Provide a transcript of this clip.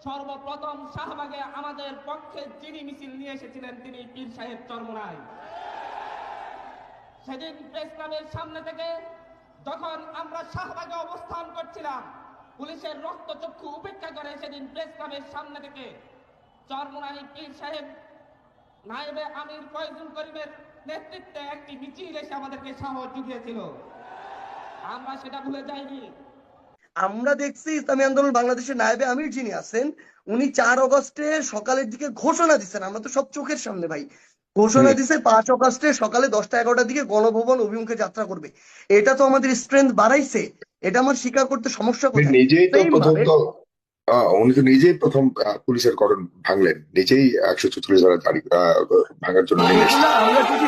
সর্বপ্রথম শাহবাগে আমাদের পক্ষে যিনি মিছিল নিয়ে এসেছিলেন তিনি পীর সাহেব চরমোনাই। সেদিন প্রেস ক্লাবের সামনে থেকে যখন আমরা শাহবাগে অবস্থান করছিলাম, পুলিশের রক্তচক্ষু উপেক্ষা করে সেদিন প্রেস ক্লাবের সামনে থেকে চরমোনাই পীর সাহেব নায়েবে আমির ফয়জুল করিমের নেতৃত্বে একটি মিছিল এসে আমাদেরকে সাহস জুগিয়েছিল। আমরা সেটা ভুলে যাইনি। আমরা দেখছি ইসলামী আন্দোলন বাংলাদেশের নায়েবে আমির যিনি আছেন উনি 4 অগস্টে সকালের দিকে ঘোষণা দিচ্ছেন, আমরা তো সব চোখের সামনে ভাই, ঘোষণা দিছে 5 অগস্টে সকালে 10টা 11টার দিকে গণভবন অভিমুখে যাত্রা করবে। এটা তো আমাদের স্ট্রেংথ বাড়াইছে, এটা আমার স্বীকার করতে সমস্যা কোথায়? নিজেই তো সেম প্রথম ভাবে তো উনি তো নিজেই প্রথম পুলিশের গঠন ভাঙলেন, নিজেই 144 ধারা ভাঙার জন্য এগুলা আমরা যদি